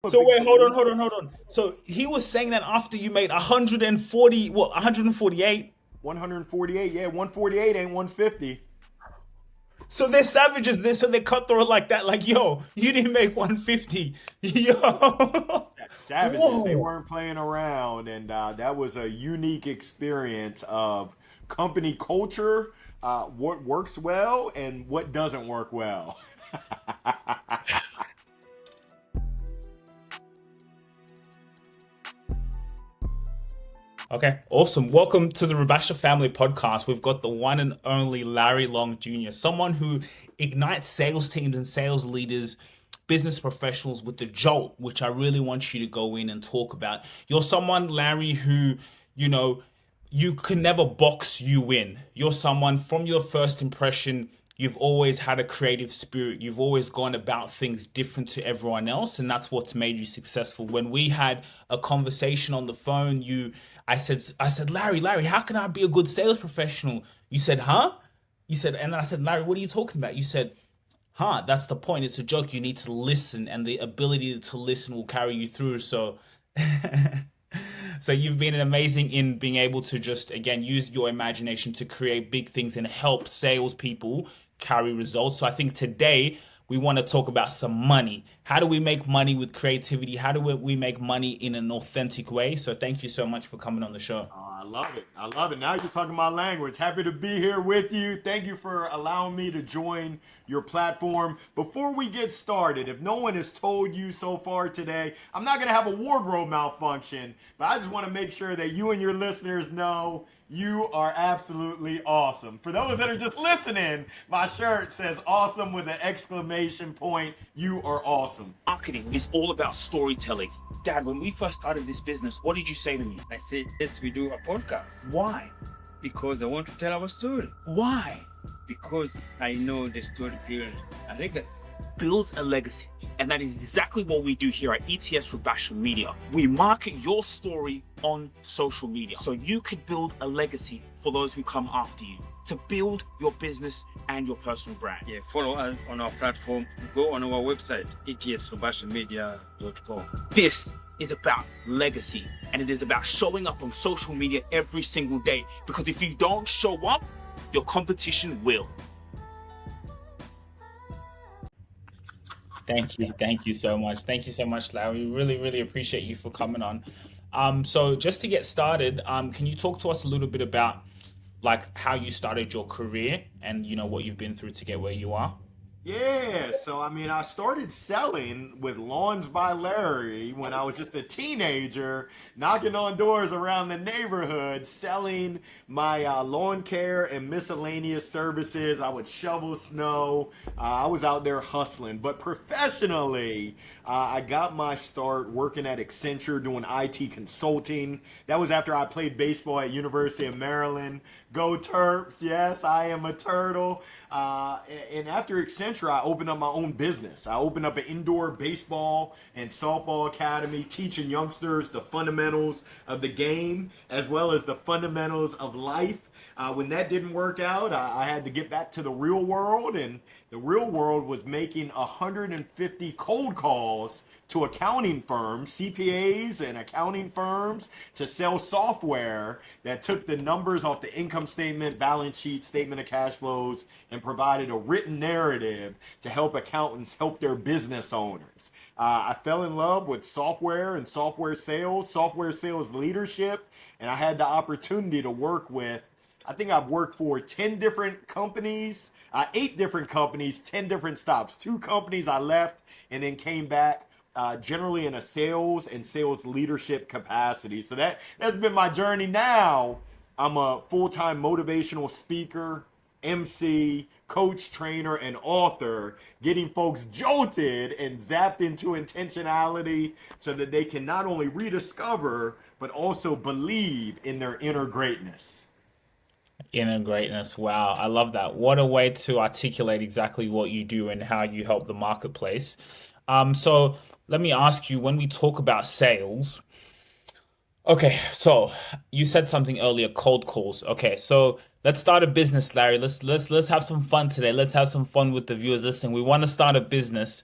a So big wait, hold on, believer. hold on, hold on. So he was saying that after you made 140, what, 148? 148, yeah, 148 ain't 150. So they're savages. So they cut through it like that. Like, yo, you didn't make 150. Yo. Savages, they Whoa. weren't playing around, and that was a unique experience of company culture, what works well and what doesn't work well. Okay, awesome. Welcome to the Rubasha Family Podcast. We've got the one and only Larry Long Jr., someone who ignites sales teams and sales leaders, business professionals with the jolt, which I really want you to go in and talk about. You're someone, Larry, who, you know, you can never box you in. You're someone from your first impression. You've always had a creative spirit. You've always gone about things different to everyone else, and that's what's made you successful. When we had a conversation on the phone, I said, Larry, how can I be a good sales professional? You said, huh? You said, and then I said, Larry, what are you talking about? You said, huh? That's the point. It's a joke. You need to listen, and the ability to listen will carry you through. So so you've been amazing in being able to just again use your imagination to create big things and help salespeople carry results. So I think today we want to talk about some money. How do we make money with creativity? How do we make money in an authentic way? So thank you so much for coming on the show. I love it. I love it. Now you're talking my language. Happy to be here with you. Thank you for allowing me to join your platform. Before we get started, if no one has told you so far today, I'm not going to have a wardrobe malfunction, but I just want to make sure that you and your listeners know you are absolutely awesome. For those that are just listening, my shirt says awesome with an exclamation point. You are awesome. Marketing is all about storytelling. Dad, when we first started this business, what did you say to me? I said, yes, we do a podcast Why? because I want to tell our story. Why? Because I know the story build a legacy. Builds a legacy. And that is exactly what we do here at ETS Rubasha Media. We market your story on social media so you could build a legacy for those who come after you to build your business and your personal brand. Yeah, follow us on our platform. Go on our website, etsrubashamedia.com. This is about legacy and it is about showing up on social media every single day because if you don't show up, your competition will. Thank you so much. Thank you so much, Larry. Really, really appreciate you for coming on. So just to get started, can you talk to us a little bit about like how you started your career and what you've been through to get where you are? Yeah, so I mean, I started selling with Lawns by Larry when I was just a teenager, knocking on doors around the neighborhood, selling my lawn care and miscellaneous services. I would shovel snow. I was out there hustling, but professionally, I got my start working at Accenture doing IT consulting. That was after I played baseball at University of Maryland. Go Terps! Yes, I am a turtle. And after Accenture, I opened up my own business. I opened up an indoor baseball and softball academy, teaching youngsters the fundamentals of the game as well as the fundamentals of life. When that didn't work out, I had to get back to the real world, and the real world was making 150 cold calls to accounting firms, CPAs and accounting firms to sell software that took the numbers off the income statement, balance sheet, statement of cash flows, and provided a written narrative to help accountants help their business owners. I fell in love with software and software sales leadership, and I had the opportunity to work with I think I've worked for 10 different companies, 8 different companies, 10 different stops. 2 companies I left and then came back, generally in a sales and sales leadership capacity. So that's been my journey. Now I'm a full-time motivational speaker, MC, coach, trainer, and author, getting folks jolted and zapped into intentionality so that they can not only rediscover, but also believe in their inner greatness. Inner greatness. Wow, I love that. What a way to articulate exactly what you do and how you help the marketplace. So let me ask you, when we talk about sales, okay, so you said something earlier, cold calls. Okay, so let's start a business, Larry. Let's have some fun today. Let's have some fun with the viewers listening. We want to start a business.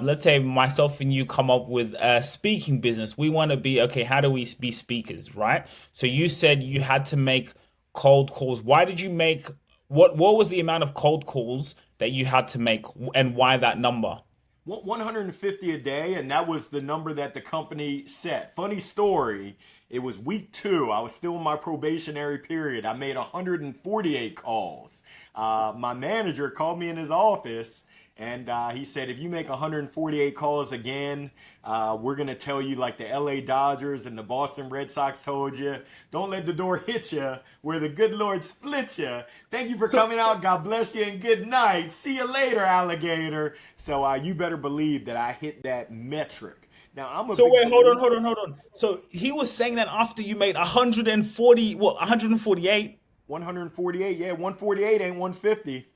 let's say myself and you come up with a speaking business. We want to be, okay, how do we be speakers, right? So you said you had to make cold calls. Why did you make, what was the amount of cold calls that you had to make, and why that number? 150 a day, and that was the number that the company set. Funny story, it was week 2. I was still in my probationary period. I made 148 calls. My manager called me in his office, and he said, if you make 148 calls again, we're going to tell you like the LA Dodgers and the Boston Red Sox told you, don't let the door hit you where the good Lord split you. Thank you for So, coming out. God bless you and good night. See you later, alligator. So you better believe that I hit that metric. Now, I'm a so big wait, believer. hold on. So he was saying that after you made 140, what, 148? 148, yeah, 148 ain't 150.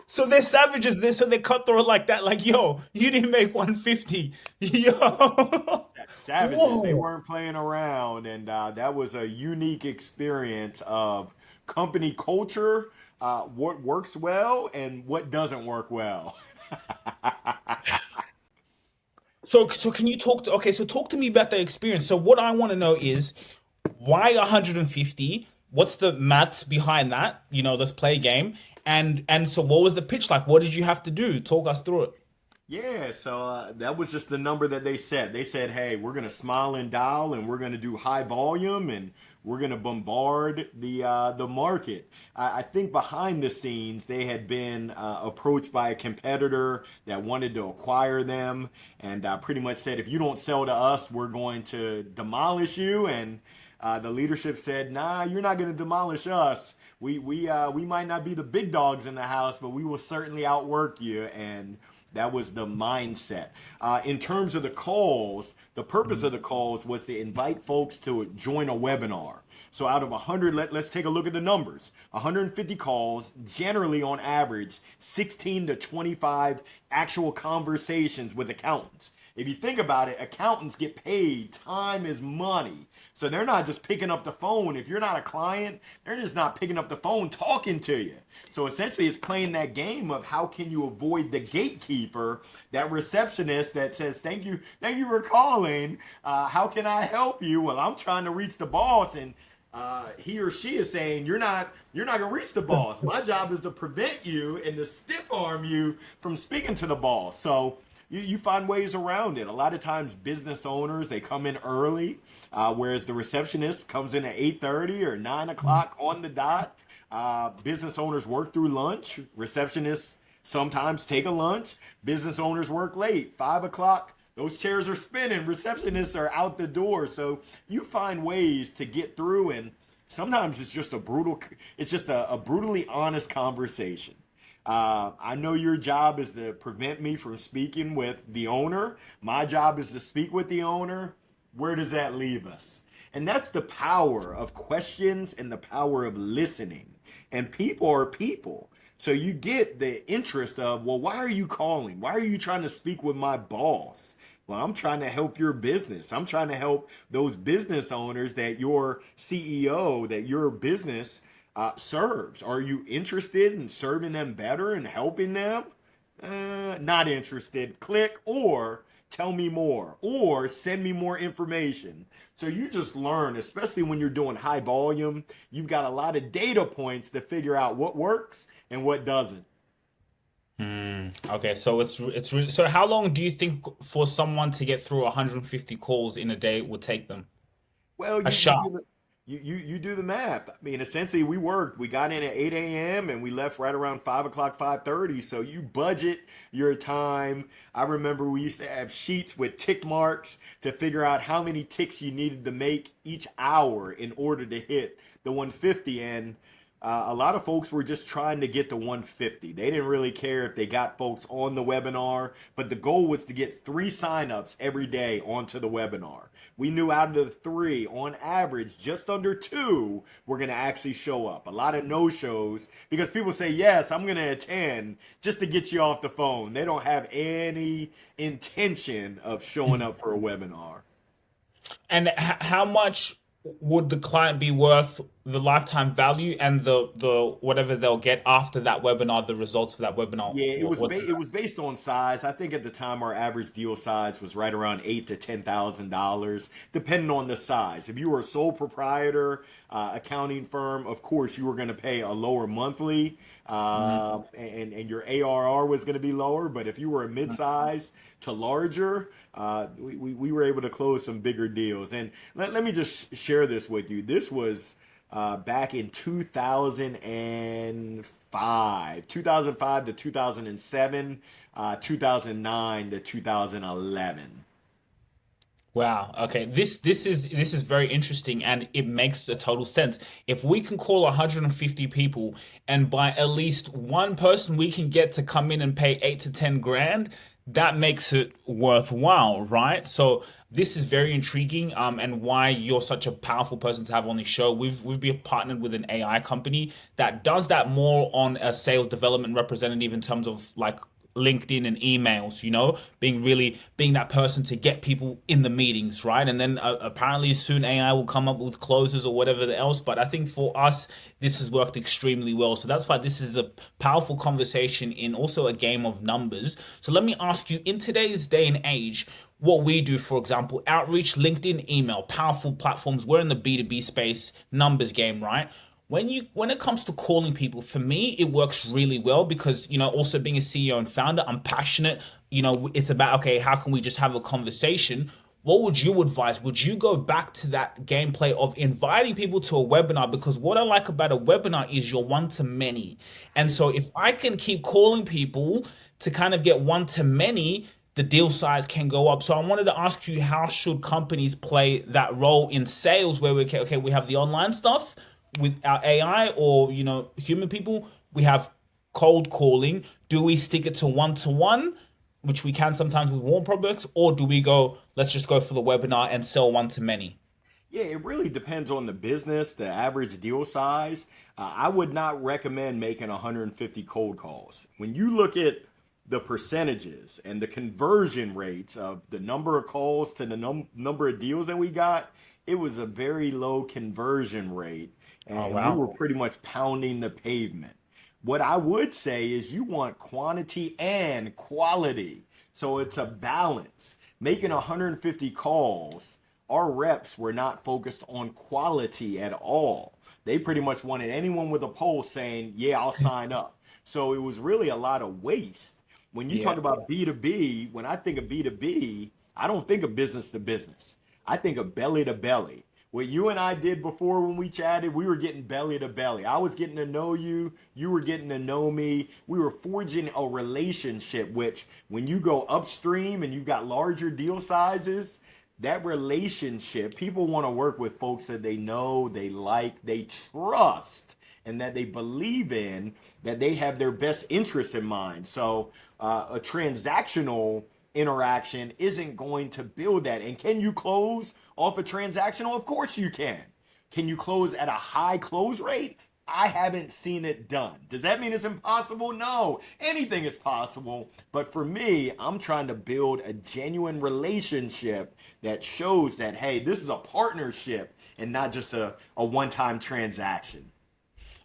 So they're savages. So they're cutthroat like that. Like, yo, you didn't make 150. Yo. Savages, they Whoa. weren't playing around, and that was a unique experience of company culture, what works well and what doesn't work well. So can you talk to, okay, so talk to me about that experience. So what I want to know is why 150? What's the maths behind that? Let's play a game. And so what was the pitch like? What did you have to do? Talk us through it. Yeah, so that was just the number that they set. They said, "Hey, we're gonna smile and dial, and we're gonna do high volume, and we're gonna bombard the market." I think behind the scenes, they had been approached by a competitor that wanted to acquire them, and pretty much said, "If you don't sell to us, we're going to demolish you." And the leadership said, "Nah, you're not gonna demolish us. We might not be the big dogs in the house, but we will certainly outwork you." And that was the mindset. In terms of the calls, the purpose of the calls was to invite folks to join a webinar. So out of 100, let's take a look at the numbers. 150 calls, generally on average, 16 to 25 actual conversations with accountants. If you think about it, accountants get paid. Time is money. So they're not just picking up the phone. If you're not a client, they're just not picking up the phone talking to you. So essentially, it's playing that game of how can you avoid the gatekeeper, that receptionist that says, thank you for calling. How can I help you? Well, I'm trying to reach the boss, and he or she is saying you're not gonna reach the boss. My job is to prevent you and to stiff arm you from speaking to the boss. So you find ways around it. A lot of times, business owners they come in early, whereas the receptionist comes in at 8:30 or 9 o'clock on the dot. Business owners work through lunch. Receptionists sometimes take a lunch. Business owners work late, 5 o'clock. Those chairs are spinning. Receptionists are out the door. So you find ways to get through, and sometimes it's just a brutally honest conversation. I know your job is to prevent me from speaking with the owner. My job is to speak with the owner. Where does that leave us? And that's the power of questions and the power of listening. And people are people. So you get the interest of, well, why are you calling? Why are you trying to speak with my boss? Well, I'm trying to help your business. I'm trying to help those business owners that your CEO, that your business serves. Are you interested in serving them better and helping them? Not interested. Click or tell me more or send me more information. So you just learn, especially when you're doing high volume, you've got a lot of data points to figure out what works and what doesn't. Okay, so it's really, so how long do you think for someone to get through 150 calls in a day would take them? Well, A you shot. do you do the math. I mean, essentially, we worked. We got in at 8 a.m. and we left right around 5 o'clock, 5:30. So you budget your time. I remember we used to have sheets with tick marks to figure out how many ticks you needed to make each hour in order to hit the 150. And a lot of folks were just trying to get to 150. They didn't really care if they got folks on the webinar, but the goal was to get 3 signups every day onto the webinar. We knew out of the 3, on average, just under 2 were going to actually show up. A lot of no-shows because people say, yes, I'm going to attend just to get you off the phone. They don't have any intention of showing up for a webinar. And how much would the client be worth? the lifetime value and the whatever they'll get after that webinar, the results of that webinar. Yeah, What it was based on size. I think at the time our average deal size was right around $8,000 to $10,000, depending on the size. If you were a sole proprietor, accounting firm, of course you were going to pay a lower monthly, Mhm. and your ARR was going to be lower. But if you were a mid-size to larger, we were able to close some bigger deals. And let me just share this with you. This was back in 2005 to 2007, 2009 to 2011. Wow. Okay. This is very interesting and it makes a total sense. If we can call 150 people and by at least one person we can get to come in and pay 8 to 10 grand, that makes it worthwhile, right? So this is very intriguing, and why you're such a powerful person to have on the show. We've been partnered with an AI company that does that more on a sales development representative in terms of like LinkedIn and emails, being that person to get people in the meetings, right? And then apparently soon AI will come up with closes or whatever else. But I think for us, this has worked extremely well. So that's why this is a powerful conversation in also a game of numbers. So let me ask you, in today's day and age, what we do, for example, outreach, LinkedIn, email, powerful platforms. We're in the B2B space, numbers game, right? When it comes to calling people, for me it works really well because also being a CEO and founder, I'm passionate. It's about, okay, how can we just have a conversation? What would you advise? Would you go back to that gameplay of inviting people to a webinar? Because what I like about a webinar is you're one to many. And so if I can keep calling people to kind of get one to many, the deal size can go up. So I wanted to ask you, how should companies play that role in sales where we have the online stuff with our AI, or human people, we have cold calling. Do we stick it to one, which we can sometimes with warm products, or do we go, let's just go for the webinar and sell one to many? Yeah, it really depends on the business, the average deal size. I would not recommend making 150 cold calls. When you look at the percentages and the conversion rates of the number of calls to the number of deals that we got, it was a very low conversion rate, Oh and we wow. were pretty much pounding the pavement. What I would say is you want quantity and quality. So it's a balance. Making 150 calls, our reps were not focused on quality at all. They pretty much wanted anyone with a pulse saying, yeah, I'll sign up. So it was really a lot of waste. When you talk Yeah. about B2B, when I think of B2B, I don't think of business to business. I think of belly to belly. What you and I did before when we chatted, we were getting belly to belly. I was getting to know you, you were getting to know me. We were forging a relationship, which when you go upstream and you've got larger deal sizes, that relationship, people want to work with folks that they know, they like, they trust, and that they believe in, that they have their best interests in mind. So a transactional interaction isn't going to build that. And can you close off a transactional? Of course you can. Can you close at a high close rate? I haven't seen it done. Does that mean it's impossible? No, anything is possible. But for me, I'm trying to build a genuine relationship that shows that, hey, this is a partnership and not just a one time transaction.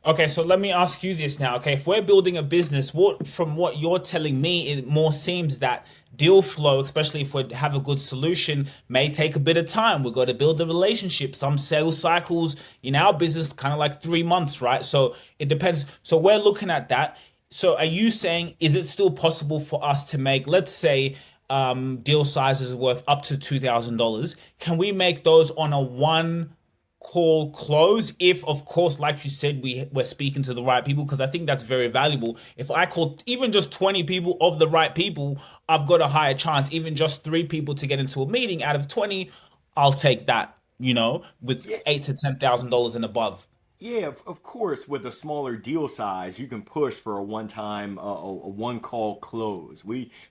Okay, so let me ask you this now. Okay, if we're building a business, from what you're telling me, it more seems that deal flow, especially if we have a good solution, may take a bit of time. We've got to build the relationship. Some sales cycles in our business, kind of like 3 months, right? So it depends. So we're looking at that. So are you saying, is it still possible for us to make, let's say, deal sizes worth up to $2,000? Can we make those on a one call close, if of course, like you said, we're speaking to the right people? Because I think that's very valuable. If I call even just 20 people of the right people, I've got a higher chance. Even just 3 people to get into a meeting out of 20, I'll take that, with Yeah, 8 to 10,000 dollars and above. yeah, of course, with a smaller deal size, you can push for a one-time, a one-call close.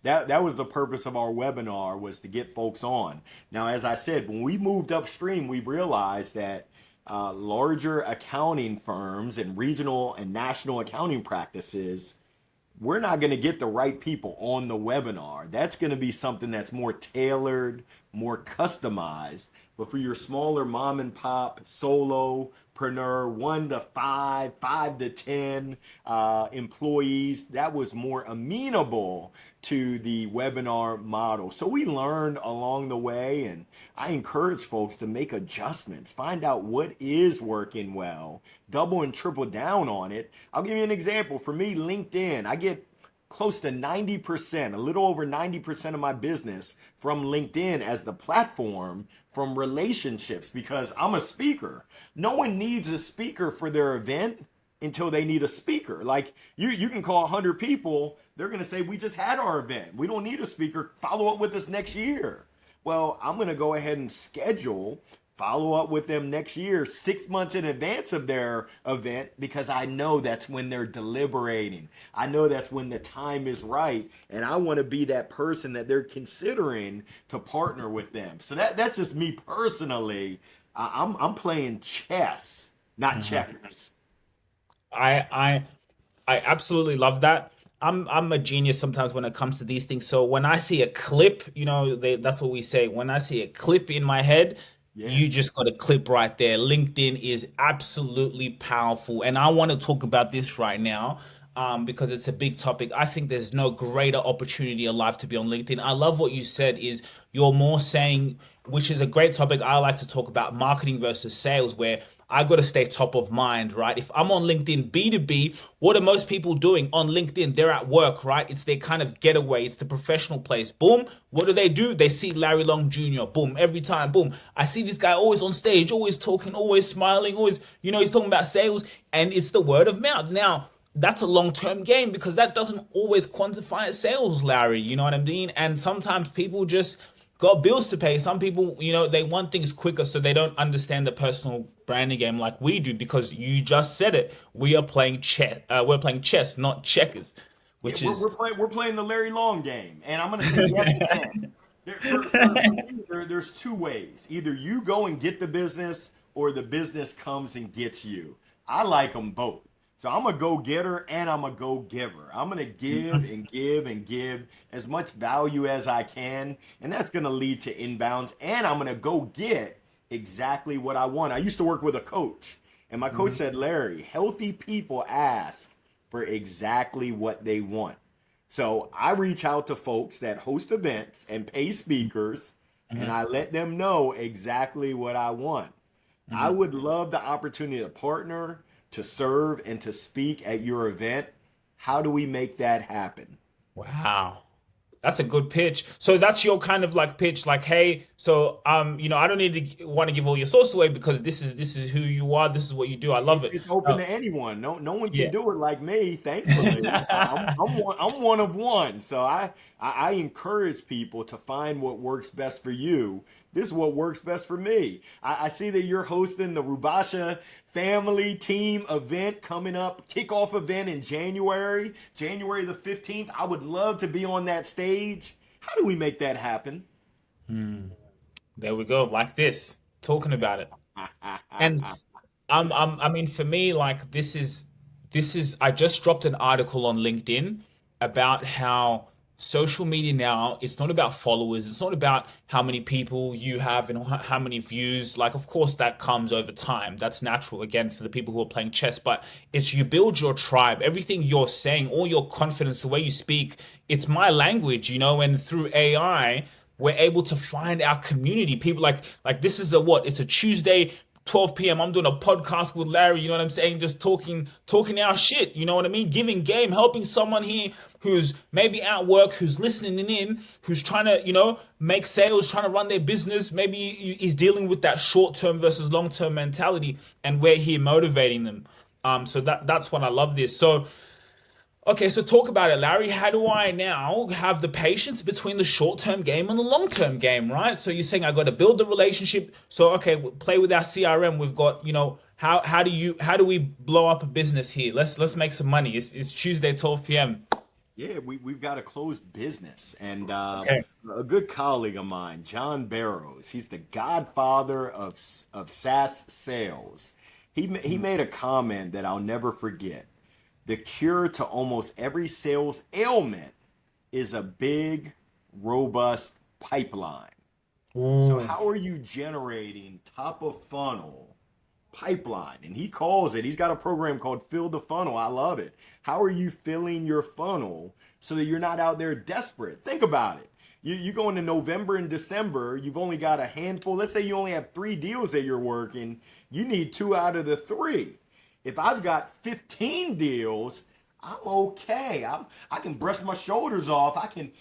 That was the purpose of our webinar, was to get folks on. Now, as I said, when we moved upstream, we realized that larger accounting firms and regional and national accounting practices, we're not going to get the right people on the webinar. That's going to be something that's more tailored more customized. But for your smaller mom and pop solopreneur, 1 to 5, 5 to 10 employees, that was more amenable to the webinar model. So we learned along the way, and I encourage folks to make adjustments, find out what is working well, double and triple down on it. I'll give you an example. For me, LinkedIn, I get close to 90%, a little over 90% of my business from LinkedIn as the platform, from relationships, because I'm a speaker. No one needs a speaker for their event until they need a speaker. Like you can call 100 people, they're going to say, we just had our event. We don't need a speaker. Follow up with us next year. Well, I'm going to go ahead and schedule follow up with them next year, 6 months in advance of their event, because I know that's when they're deliberating. I know that's when the time is right. And I want to be that person that they're considering to partner with them. So that's just me personally. I'm playing chess, not checkers. I I absolutely love that. I'm a genius sometimes when it comes to these things. So when I see a clip, that's what we say. When I see a clip in my head, Yeah. you just got a clip right there. LinkedIn is absolutely powerful, and I want to talk about this right now. Because it's a big topic. I think there's no greater opportunity alive to be on LinkedIn. I love what you said is you're more saying, which is a great topic. I like to talk about marketing versus sales, where I got to stay top of mind, right? If I'm on LinkedIn B2B, what are most people doing on LinkedIn? They're at work, right? It's their kind of getaway. It's the professional place. Boom. What do? They see Larry Long Jr. Boom. Every time. Boom. I see this guy always on stage, always talking, always smiling, always, he's talking about sales, and it's the word of mouth. Now, that's a long-term game because that doesn't always quantify sales, Larry. You know what I mean? And sometimes people just got bills to pay. Some people, they want things quicker, so they don't understand the personal branding game like we do. Because you just said it, we are playing chess. We're playing chess, not checkers, Yeah, which we're, is we're playing we're playing the Larry Long game, and I'm gonna say yes again. For me, there's two ways. Either you go and get the business, or the business comes and gets you. I like them both. So I'm a go getter and I'm a go giver. I'm gonna give and give and give as much value as I can, and that's gonna lead to inbounds. And I'm gonna go get exactly what I want. I used to work with a coach, and my coach said, Larry, healthy people ask for exactly what they want. So I reach out to folks that host events and pay speakers, and I let them know exactly what I want. I would love the opportunity to partner, to serve, and to speak at your event. How do we make that happen? wow. That's a good pitch. So that's your kind of like pitch, like, hey, so I don't need to want to give all your source away because this is who you are, this is what you do. I love It's, it. it's open Uh, to anyone. No one can yeah. do it like me, thankfully. I'm one of one. So I encourage people to find what works best for you. This is what works best for me. I see that you're hosting the Rubasha family team event coming up, kickoff event in January the 15th. I would love to be on that stage. How do we make that happen? There we go, like this, talking about it. And I mean, for me, like this is. I just dropped an article on LinkedIn about how social media now. It's not about followers. It's not about how many people you have and how many views. Like, of course, that comes over time. That's natural. Again, for the people who are playing chess, but it's you build your tribe. Everything you're saying, all your confidence, the way you speak. It's my language, and through AI we're able to find our community. People like this is a what? It's a Tuesday, 12 p.m. I'm doing a podcast with Larry, you know what I'm saying? Just talking our shit, you know what I mean? Giving game, helping someone here who's maybe at work, who's listening in, who's trying to, make sales, trying to run their business. Maybe he's dealing with that short-term versus long-term mentality, and we're here motivating them. So that's what I love this. So okay, so talk about it, Larry. How do I now have the patience between the short-term game and the long-term game, right? So you're saying I got to build the relationship. So okay, we'll play with our CRM. We've got, how do we blow up a business here? Let's make some money. It's Tuesday, 12 p.m. Yeah, we've got a closed business. And Okay. a good colleague of mine, John Barrows, he's the godfather of SaaS sales. He made a comment that I'll never forget. The cure to almost every sales ailment is a big, robust pipeline. So Ooh. how are you generating top of funnel pipeline? And he calls it, he's got a program called Fill the Funnel. I love it. How are you filling your funnel so that you're not out there desperate? Think about it. You go into November and December, you've only got a handful. Let's say you only have 3 deals that you're working. You need 2 out of the 3. If I've got 15 deals, I'm okay. I can brush my shoulders off. I can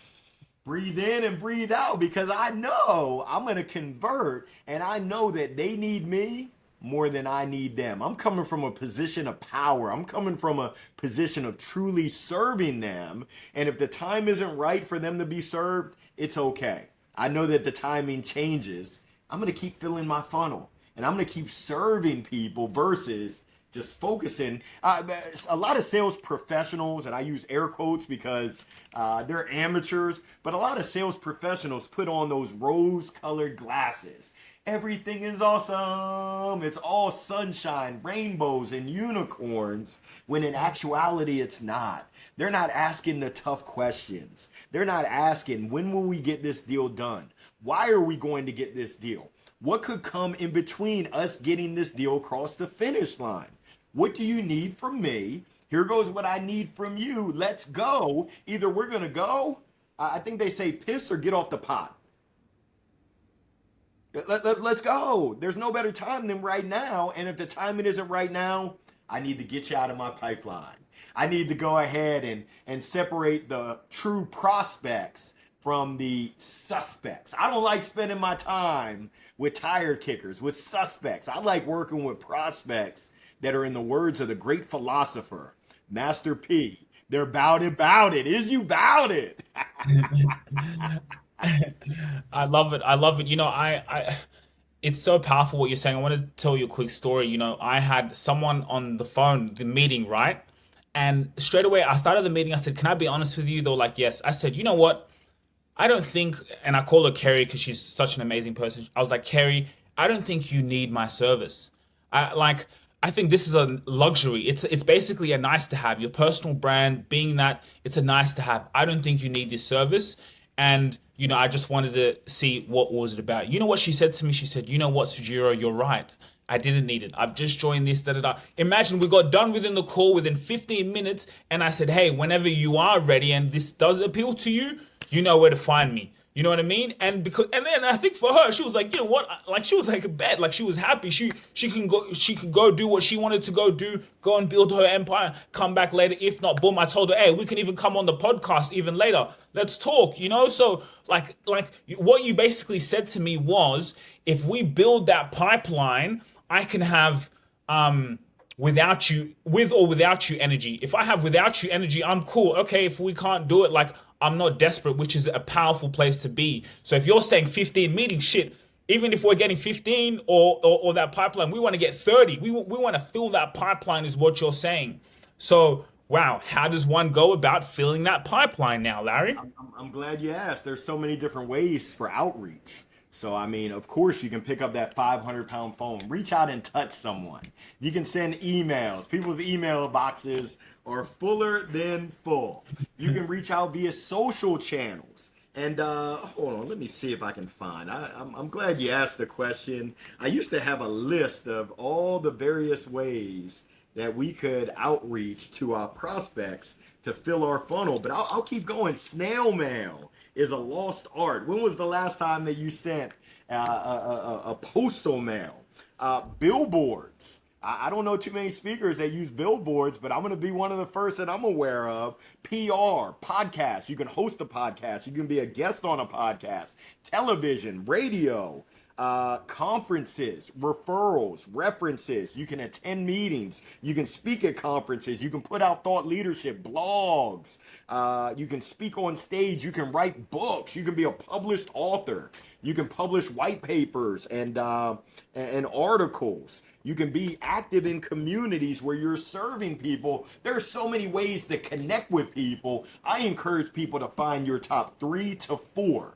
breathe in and breathe out because I know I'm going to convert and I know that they need me more than I need them. I'm coming from a position of power. I'm coming from a position of truly serving them. And if the time isn't right for them to be served, it's okay. I know that the timing changes. I'm going to keep filling my funnel and I'm going to keep serving people versus just focusing. A lot of sales professionals, and I use air quotes because they're amateurs, but a lot of sales professionals put on those rose colored glasses. Everything is awesome. It's all sunshine, rainbows, and unicorns, when in actuality, it's not. They're not asking the tough questions. They're not asking, when will we get this deal done? Why are we going to get this deal? What could come in between us getting this deal across the finish line? What do you need from me? Here goes what I need from you. Let's go. Either we're going to go, I think they say piss or get off the pot. Let's go. There's no better time than right now. And if the timing isn't right now, I need to get you out of my pipeline. I need to go ahead and separate the true prospects from the suspects. I don't like spending my time with tire kickers, with suspects. I like working with prospects that are, in the words of the great philosopher, Master P. They're bout it. Is you bout it? I love it. I love it. It's so powerful what you're saying. I want to tell you a quick story. I had someone on the phone, the meeting, right? And straight away, I started the meeting. I said, "Can I be honest with you?" They were like, "Yes." I said, "You know what? I don't think," and I call her Kerry because she's such an amazing person. I was like, "Kerry, I don't think you need my service. I think this is a luxury. It's basically a nice to have. Your personal brand being that it's a nice to have. I don't think you need this service." And I just wanted to see what was it about. You know what she said to me? She said, "You know what, Sujiro, you're right. I didn't need it. I've just joined this, da da da." Imagine we got done within the call within 15 minutes, and I said, "Hey, whenever you are ready and this does appeal to you, you know where to find me." You know what I mean? And then I think for her, she was like, "You know what?" Like she was like a bed, like she was happy. She could go do what she wanted to go do, go and build her empire, come back later. If not, boom, I told her, "Hey, we can even come on the podcast even later. Let's talk." So like what you basically said to me was, if we build that pipeline, I can have without you, with or without you energy. If I have without you energy, I'm cool. Okay, if we can't do it, like I'm not desperate, which is a powerful place to be. So if you're saying 15 meetings, shit, even if we're getting 15 or that pipeline, we want to get 30. We want to fill that pipeline is what you're saying. So, wow, how does one go about filling that pipeline now, Larry? I'm glad you asked. There's so many different ways for outreach. So, I mean, of course, you can pick up that 500-pound phone, reach out and touch someone. You can send emails. People's email boxes are fuller than full. You can reach out via social channels. And hold on, let me see if I can find. I'm glad you asked the question. I used to have a list of all the various ways that we could outreach to our prospects to fill our funnel, but I'll keep going. Snail mail is a lost art. When was the last time that you sent a postal mail? Billboards. I don't know too many speakers that use billboards, but I'm going to be one of the first that I'm aware of. PR, podcast. You can host a podcast. You can be a guest on a podcast. Television, radio, conferences, referrals, references. You can attend meetings. You can speak at conferences. You can put out thought leadership, blogs. You can speak on stage. You can write books. You can be a published author. You can publish white papers and articles. You can be active in communities where you're serving people. There are so many ways to connect with people. I encourage people to find your top 3 to 4.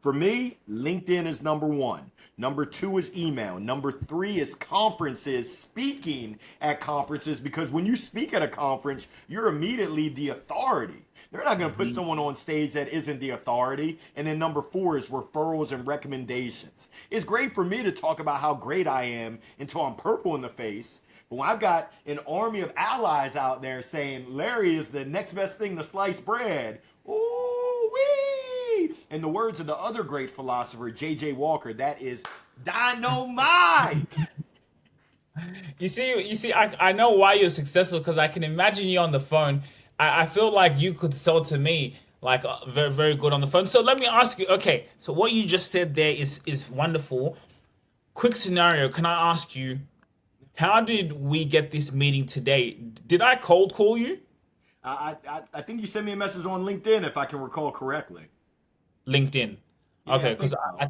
For me, LinkedIn is number 1. Number 2 is email. Number 3 is conferences, speaking at conferences, because when you speak at a conference, you're immediately the authority. They're not going to put Mhm. someone on stage that isn't the authority. And then number four is referrals and recommendations. It's great for me to talk about how great I am until I'm purple in the face. But when I've got an army of allies out there saying Larry is the next best thing to sliced bread, ooh wee! In the words of the other great philosopher, J.J. Walker, that is dynamite. You see, I know why you're successful because I can imagine you on the phone. I feel like you could sell to me like very, very good on the phone. So let me ask you, okay, so what you just said there is wonderful. Quick scenario, can I ask you, how did we get this meeting today? Did I cold call you? I think you sent me a message on LinkedIn if I can recall correctly. LinkedIn. Yeah, I Okay, think because so.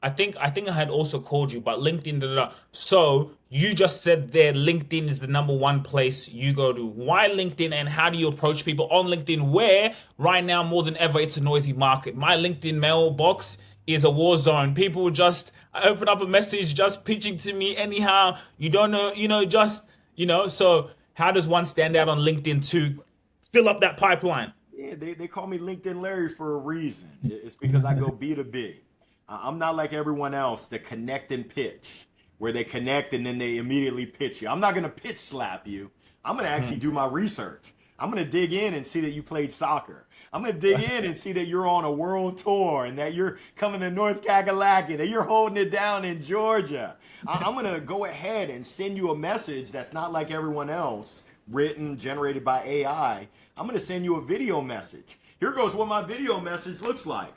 I think I had also called you, but LinkedIn. Da, da, da. So you just said there, LinkedIn is the number one place you go to. Why LinkedIn, and how do you approach people on LinkedIn? Where right now more than ever, it's a noisy market. My LinkedIn mailbox is a war zone. People just open up a message, just pitching to me anyhow. You don't know, just So how does one stand out on LinkedIn to fill up that pipeline? Yeah, they call me LinkedIn Larry for a reason. It's because I go B2B. I'm not like everyone else that connect and pitch, where they connect and then they immediately pitch you. I'm not going to pitch slap you. I'm going to actually do my research. I'm going to dig in and see that you played soccer. I'm going to dig in and see that you're on a world tour and that you're coming to North Kakalaki, that you're holding it down in Georgia. I'm going to go ahead and send you a message that's not like everyone else, written, generated by AI. I'm going to send you a video message. Here goes what my video message looks like.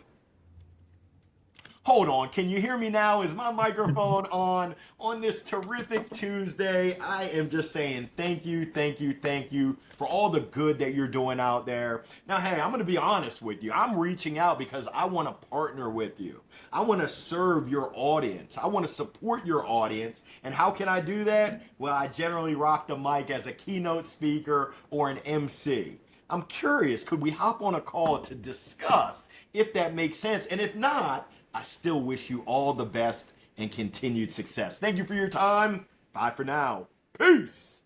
Hold on, can you hear me now? Is my microphone on this terrific Tuesday? I am just saying thank you, thank you, thank you for all the good that you're doing out there. Now, hey, I'm going to be honest with you. I'm reaching out because I want to partner with you. I want to serve your audience. I want to support your audience. And how can I do that? Well, I generally rock the mic as a keynote speaker or an MC. I'm curious, could we hop on a call to discuss if that makes sense? And if not, I still wish you all the best and continued success. Thank you for your time. Bye for now. Peace.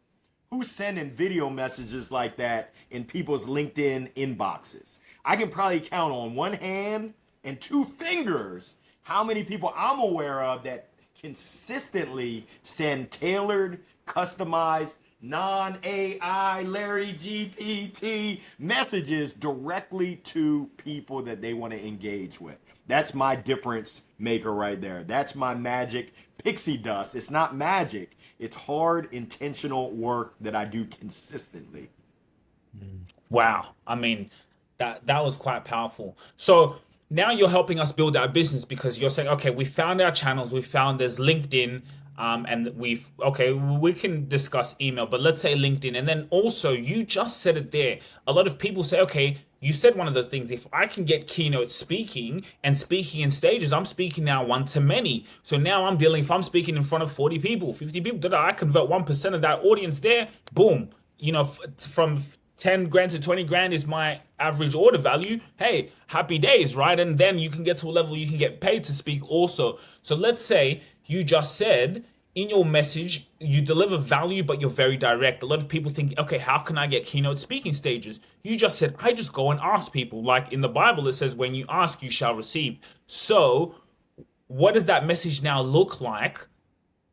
Who's sending video messages like that in people's LinkedIn inboxes? I can probably count on one hand and two fingers how many people I'm aware of that consistently send tailored, customized, non-AI Larry GPT messages directly to people that they want to engage with. That's my difference maker right there. That's my magic pixie dust. It's not magic. It's hard, intentional work that I do consistently. Wow. I mean, that was quite powerful. So now you're helping us build our business because you're saying, okay, we found our channels, we found there's LinkedIn, and we can discuss email, but let's say LinkedIn. And then also you just said it there. A lot of people say, okay, you said one of the things, if I can get keynote speaking and speaking in stages, I'm speaking now one to many. So now I'm dealing, if I'm speaking in front of 40 people, 50 people, I convert 1% of that audience there, boom. From 10 grand to 20 grand is my average order value. Hey, happy days, right? And then you can get to a level you can get paid to speak also. So let's say you just said in your message, you deliver value, but you're very direct. A lot of people think, okay, how can I get keynote speaking stages? You just said, I just go and ask people. Like in the Bible, it says, when you ask, you shall receive. So what does that message now look like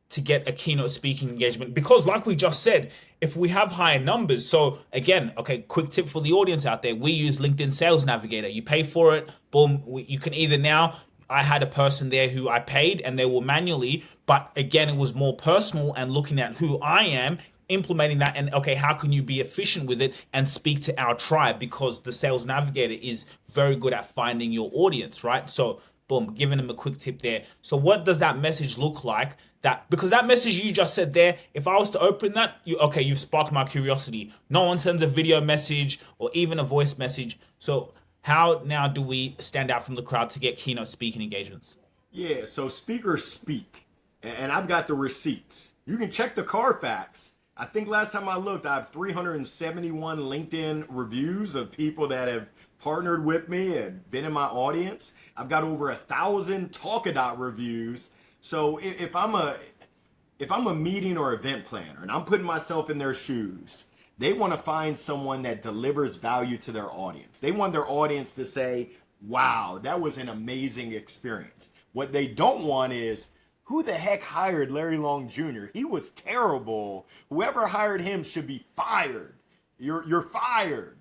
to get a keynote speaking engagement? Because like we just said, if we have higher numbers, so again, okay, quick tip for the audience out there, we use LinkedIn Sales Navigator. You pay for it, boom, you can either now, I had a person there who I paid and they were manually, but again, it was more personal and looking at who I am, implementing that, and okay, how can you be efficient with it and speak to our tribe? Because the Sales Navigator is very good at finding your audience, right? So boom, giving them a quick tip there. So what does that message look like? That, because that message you just said there, if I was to open that, you've sparked my curiosity. No one sends a video message or even a voice message. So how now do we stand out from the crowd to get keynote speaking engagements? Yeah, so speakers speak, and I've got the receipts. You can check the Carfax. I think last time I looked, I have 371 LinkedIn reviews of people that have partnered with me and been in my audience. I've got over 1,000 Talkadot reviews. So if I'm a meeting or event planner and I'm putting myself in their shoes, They want to find someone that delivers value to their audience. They want their audience to say, wow, that was an amazing experience. What they don't want is, who the heck hired Larry Long Jr.? He was terrible. Whoever hired him should be fired. You're fired.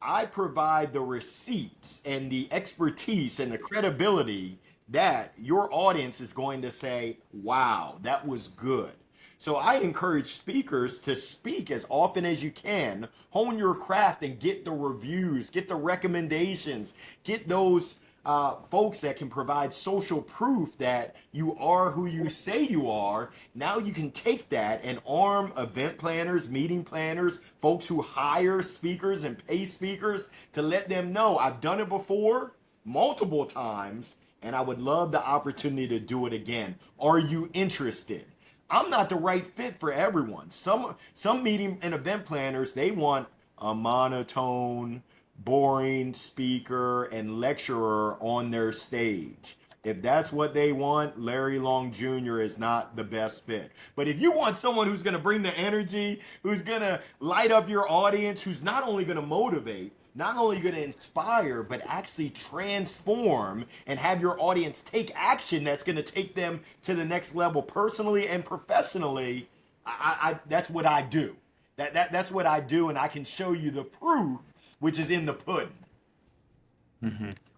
I provide the receipts and the expertise and the credibility that your audience is going to say, wow, that was good. So I encourage speakers to speak as often as you can, hone your craft and get the reviews, get the recommendations, get those folks that can provide social proof that you are who you say you are. Now you can take that and arm event planners, meeting planners, folks who hire speakers and pay speakers to let them know, I've done it before multiple times and I would love the opportunity to do it again. Are you interested? I'm not the right fit for everyone. Some meeting and event planners, they want a monotone, boring speaker and lecturer on their stage. If that's what they want, Larry Long Jr. is not the best fit. But if you want someone who's going to bring the energy, who's going to light up your audience, who's not only going to motivate, not only going to inspire, but actually transform and have your audience take action that's going to take them to the next level personally and professionally, that's what I do. That's what I do, and I can show you the proof, which is in the pudding.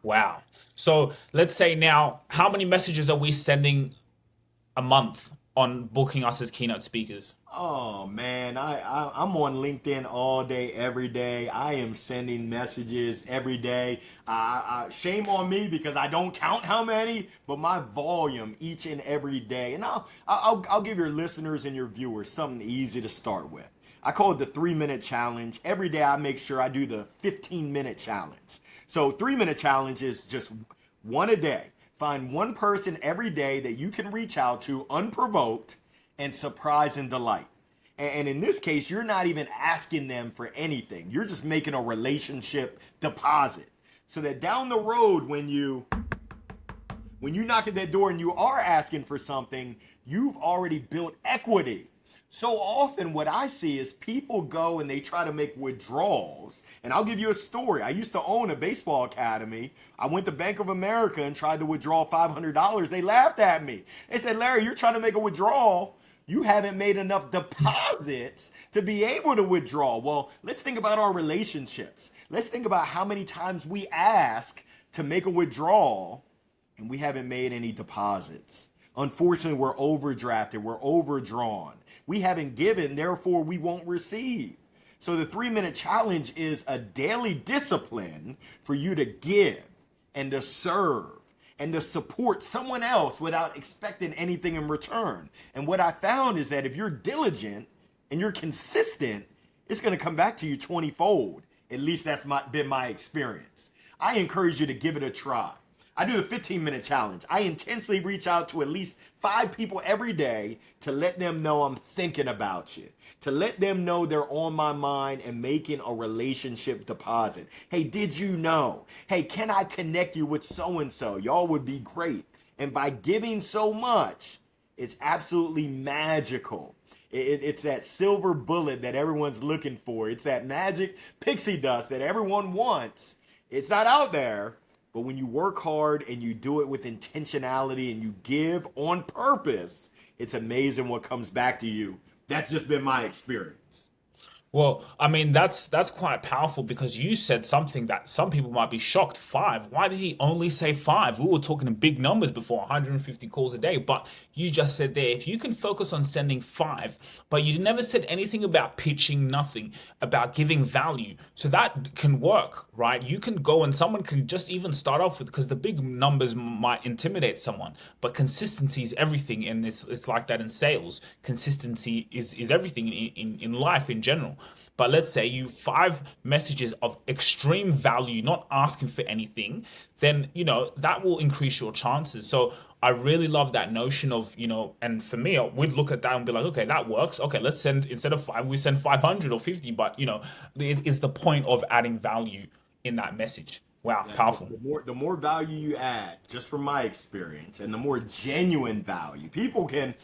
Wow. So let's say now, how many messages are we sending a month on booking us as keynote speakers? Oh man, I'm on LinkedIn all day, every day. I am sending messages every day. Shame on me because I don't count how many, but my volume each and every day. And I'll give your listeners and your viewers something easy to start with. I call it the 3-minute challenge. Every day I make sure I do the 15-minute challenge. So 3-minute challenge is just one a day. Find one person every day that you can reach out to unprovoked and surprise and delight. And in this case, you're not even asking them for anything. You're just making a relationship deposit. So that down the road, when you knock at that door and you are asking for something, you've already built equity. So often what I see is people go and they try to make withdrawals. And I'll give you a story. I used to own a baseball academy. I went to Bank of America and tried to withdraw $500. They laughed at me. They said, Larry, you're trying to make a withdrawal. You haven't made enough deposits to be able to withdraw. Well, let's think about our relationships. Let's think about how many times we ask to make a withdrawal and we haven't made any deposits. Unfortunately, we're overdrafted. We're overdrawn. We haven't given, therefore we won't receive. So the 3-minute challenge is a daily discipline for you to give and to serve and to support someone else without expecting anything in return. And what I found is that if you're diligent and you're consistent, it's going to come back to you 20-fold. At least that's been my experience. I encourage you to give it a try. I do the 15-minute challenge. I intensely reach out to at least 5 people every day to let them know I'm thinking about you, to let them know they're on my mind and making a relationship deposit. Hey, did you know? Hey, can I connect you with so-and-so? Y'all would be great. And by giving so much, it's absolutely magical. It's that silver bullet that everyone's looking for. It's that magic pixie dust that everyone wants. It's not out there. But when you work hard and you do it with intentionality and you give on purpose, it's amazing what comes back to you. That's just been my experience. Well, I mean, that's quite powerful because you said something that some people might be shocked. 5. Why did he only say 5? We were talking in big numbers before, 150 calls a day. But you just said there, if you can focus on sending 5, but you never said anything about pitching, nothing about giving value. So that can work, right? You can go and someone can just even start off with, because the big numbers might intimidate someone, but consistency is everything. And it's like that in sales. Consistency is everything in life in general. But let's say you 5 messages of extreme value, not asking for anything, then, that will increase your chances. So I really love that notion of, and for me, we'd look at that and be like, okay, that works. Okay, let's send, instead of 5, we send 500 or 50, but, it is the point of adding value in that message. Wow, Yeah, powerful. the more value you add, just from my experience, and the more genuine value, people can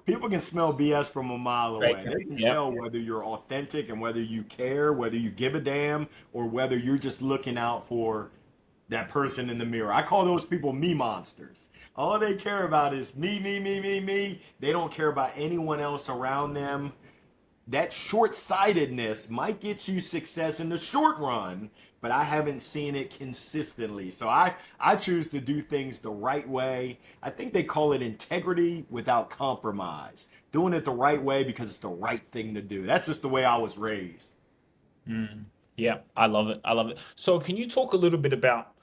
People can smell BS from a mile away. Faking They it. can Yep. tell whether you're authentic and whether you care, whether you give a damn, or whether you're just looking out for that person in the mirror. I call those people me monsters. All they care about is me, me, me, me, me. They don't care about anyone else around them. That short-sightedness might get you success in the short run, but I haven't seen it consistently. So I choose to do things the right way. I think they call it integrity without compromise. Doing it the right way because it's the right thing to do. That's just the way I was raised. Yeah, I love it. I love it. So, can you talk a little bit about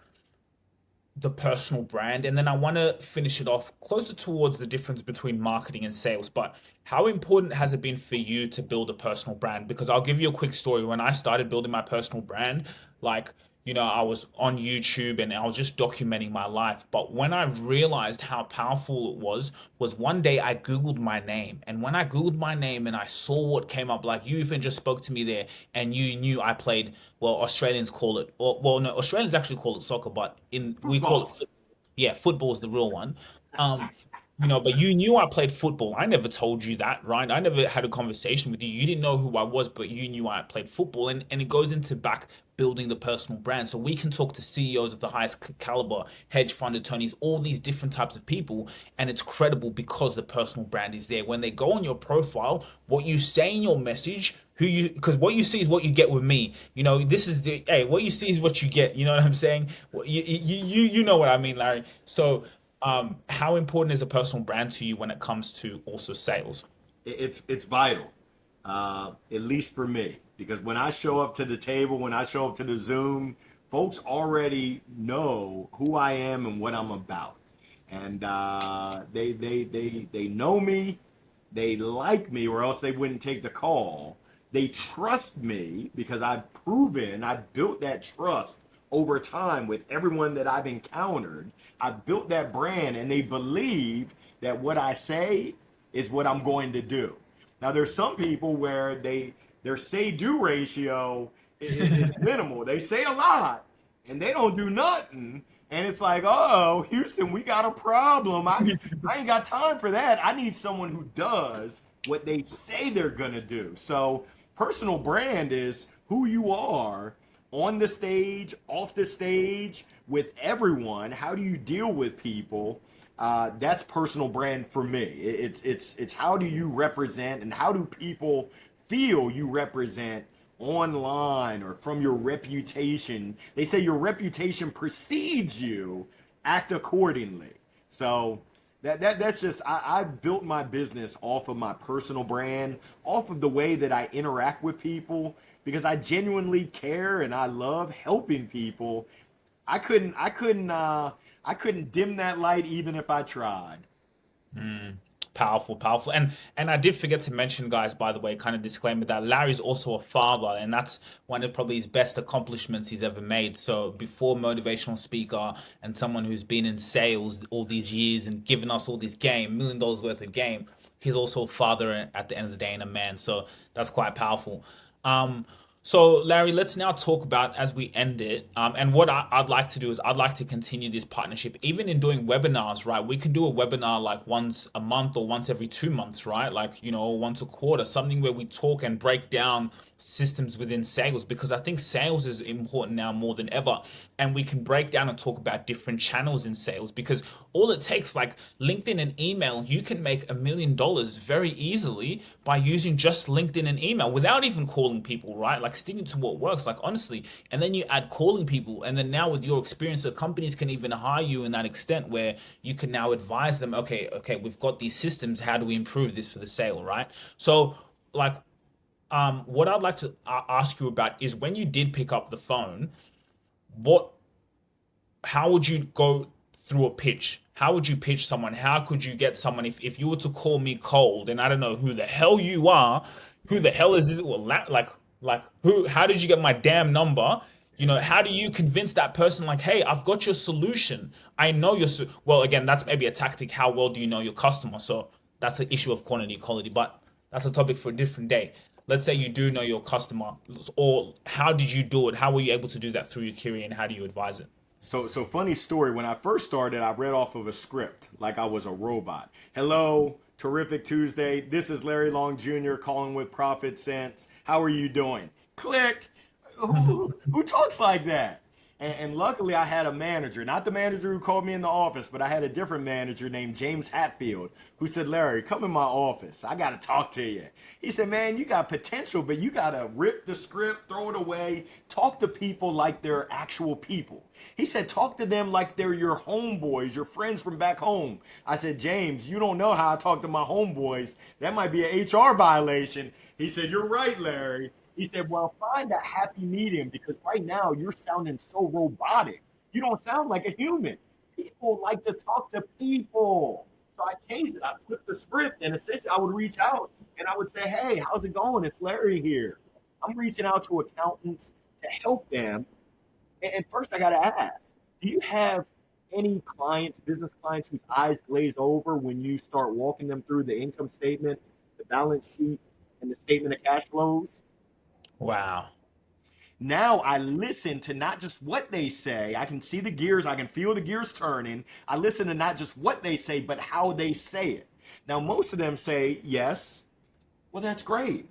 the personal brand? And then I want to finish it off closer towards the difference between marketing and sales. But how important has it been for you to build a personal brand? Because I'll give you a quick story. When I started building my personal brand, like, I was on YouTube and I was just documenting my life. But when I realized how powerful it was one day I Googled my name. And when I Googled my name and I saw what came up, like you even just spoke to me there and you knew I played, well, Australians call it, or, well, no, Australians actually call it soccer, but we call it Football. yeah, football is the real one. Um, but you knew I played football. I never told you that, right? I never had a conversation with you. You didn't know who I was, but you knew I played football. And it goes into back building the personal brand. So we can talk to CEOs of the highest caliber, hedge fund attorneys, all these different types of people. And it's credible because the personal brand is there. When they go on your profile, what you say in your message, because what you see is what you get with me. This is hey, what you see is what you get. You know what I'm saying? You know what I mean, Larry. So how important is a personal brand to you when it comes to also sales? It's vital, at least for me, because when I show up to the table, when I show up to the Zoom, folks already know who I am and what I'm about, and they know me, they like me, or else they wouldn't take the call. They trust me because I've built that trust over time with everyone that I've encountered. I've built that brand and they believe that what I say is what I'm going to do. Now there's some people where their say do ratio is minimal. They say a lot and they don't do nothing. And it's like, oh, Houston, we got a problem. I ain't got time for that. I need someone who does what they say they're gonna do. So personal brand is who you are on the stage, off the stage, with everyone. How do you deal with people? That's personal brand for me. It's how do you represent and how do people feel you represent online or from your reputation. They say your reputation precedes you. Act accordingly. So that's just I've built my business off of my personal brand, off of the way that I interact with people because I genuinely care and I love helping people. I couldn't dim that light even if I tried. Powerful, powerful. And I did forget to mention, guys, by the way, kind of disclaimer that Larry's also a father, and that's one of probably his best accomplishments he's ever made. So before motivational speaker and someone who's been in sales all these years and given us all this game, $1 million worth of game, he's also a father at the end of the day and a man. So that's quite powerful. Um, so, Larry, let's now talk about as we end it. And what I'd like to do is I'd like to continue this partnership, even in doing webinars, right? We can do a webinar like once a month or once every 2 months, right? Like, or once a quarter, something where we talk and break down systems within sales, because I think sales is important now more than ever. And we can break down and talk about different channels in sales because all it takes, like LinkedIn and email, you can make $1 million very easily by using just LinkedIn and email without even calling people, right? Like sticking to what works, like honestly. And then you add calling people. And then now with your experience, the companies can even hire you in that extent where you can now advise them, okay, we've got these systems. How do we improve this for the sale, right? So, like, what I'd like to ask you about is when you did pick up the phone, what how would you go through a pitch? How would you pitch someone? How could you get someone if you were to call me cold and I don't know who the hell you are, who the hell is this? Well, like who? How did you get my damn number? How do you convince that person like, hey, I've got your solution. I know your well, again, that's maybe a tactic. How well do you know your customer? So that's an issue of quantity, quality, but that's a topic for a different day. Let's say you do know your customer, or how did you do it? How were you able to do that through your career, and how do you advise it? So funny story. When I first started, I read off of a script like I was a robot. Hello, Terrific Tuesday. This is Larry Long Jr. calling with Profit Sense. How are you doing? Click. Who talks like that? And luckily, I had a manager, not the manager who called me in the office, but I had a different manager named James Hatfield who said, Larry, come in my office. I got to talk to you. He said, man, you got potential, but you got to rip the script, throw it away, talk to people like they're actual people. He said, talk to them like they're your homeboys, your friends from back home. I said, James, you don't know how I talk to my homeboys. That might be an HR violation. He said, you're right, Larry. He said, well, find a happy medium because right now you're sounding so robotic. You don't sound like a human. People like to talk to people. So I changed it. I flipped the script and essentially I would reach out and I would say, hey, how's it going? It's Larry here. I'm reaching out to accountants to help them. And first I got to ask, do you have any clients, business clients whose eyes glaze over when you start walking them through the income statement, the balance sheet, and the statement of cash flows? Wow. Now I listen to not just what they say. I can see the gears. I can feel the gears turning. I listen to not just what they say, but how they say it. Now, most of them say, yes. Well, that's great.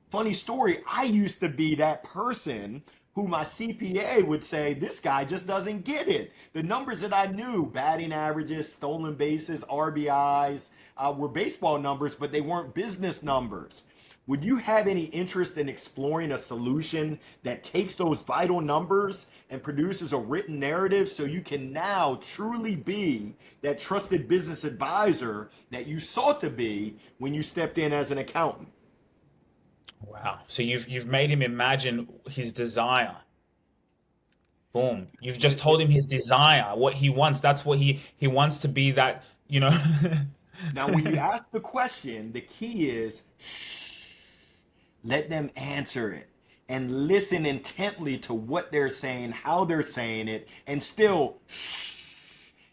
Funny story. I used to be that person who my CPA would say, this guy just doesn't get it. The numbers that I knew, batting averages, stolen bases, RBIs, were baseball numbers, but they weren't business numbers. Would you have any interest in exploring a solution that takes those vital numbers and produces a written narrative so you can now truly be that trusted business advisor that you sought to be when you stepped in as an accountant? Wow. So you've made him imagine his desire. Boom. You've just told him his desire, what he wants. That's what he wants to be that, you know. Now, when you ask the question, the key is let them answer it and listen intently to what they're saying, how they're saying it, and still,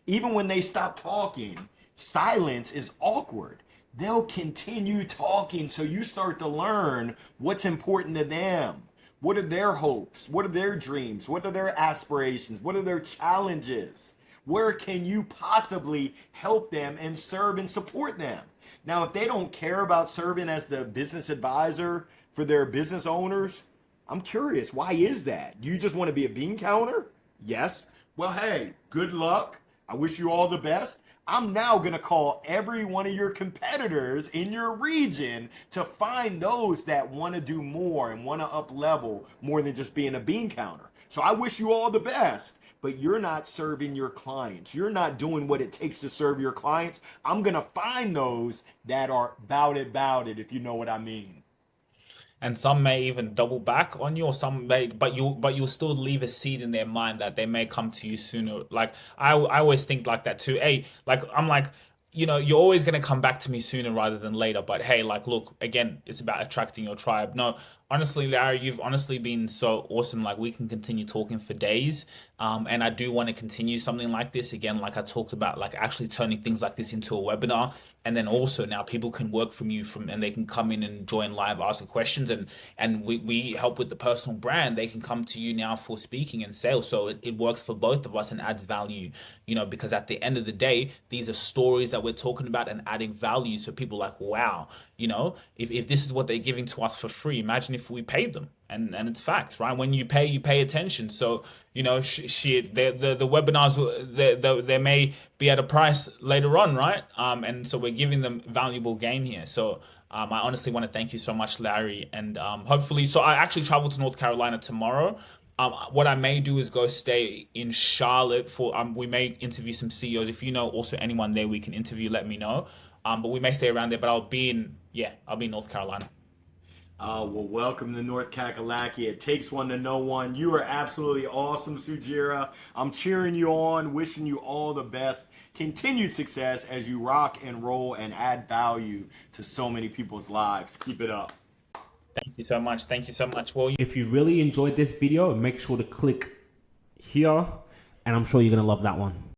even when they stop talking, silence is awkward. They'll continue talking, so you start to learn what's important to them. What are their hopes? What are their dreams? What are their aspirations? What are their challenges? Where can you possibly help them and serve and support them? Now, if they don't care about serving as the business advisor for their business owners, I'm curious, why is that? You just want to be a bean counter? Yes. Well, hey, good luck. I wish you all the best. I'm now going to call every one of your competitors in your region to find those that want to do more and want to up level more than just being a bean counter. So I wish you all the best, but you're not serving your clients. You're not doing what it takes to serve your clients. I'm going to find those that are about it, if you know what I mean. And some may even double back on you, or some may, but you'll still leave a seed in their mind that they may come to you sooner. Like I always think like that too. Hey, like I'm like, you're always gonna come back to me sooner rather than later. But hey, like look, again, it's about attracting your tribe. No, honestly, Larry, you've honestly been so awesome. Like we can continue talking for days. And I do want to continue something like this again, like I talked about, like actually turning things like this into a webinar. And then also now people can work from you and they can come in and join live, ask questions, and we help with the personal brand. They can come to you now for speaking and sales. So it works for both of us and adds value, because at the end of the day, these are stories that we're talking about and adding value. So people are like, wow, if this is what they're giving to us for free, imagine if we paid them. And it's facts, right? When you pay attention. So, shit, the webinars, they may be at a price later on, right? And so we're giving them valuable game here. So I honestly want to thank you so much, Larry. And hopefully, so I actually travel to North Carolina tomorrow. What I may do is go stay in Charlotte for, we may interview some CEOs. If you know also anyone there we can interview, let me know. But we may stay around there, but I'll be in North Carolina. Well, welcome to North Kakalaki. It takes one to know one. You are absolutely awesome, Sujira. I'm cheering you on, wishing you all the best. Continued success as you rock and roll and add value to so many people's lives. Keep it up. Thank you so much. Thank you so much. Well, if you really enjoyed this video, make sure to click here, and I'm sure you're going to love that one.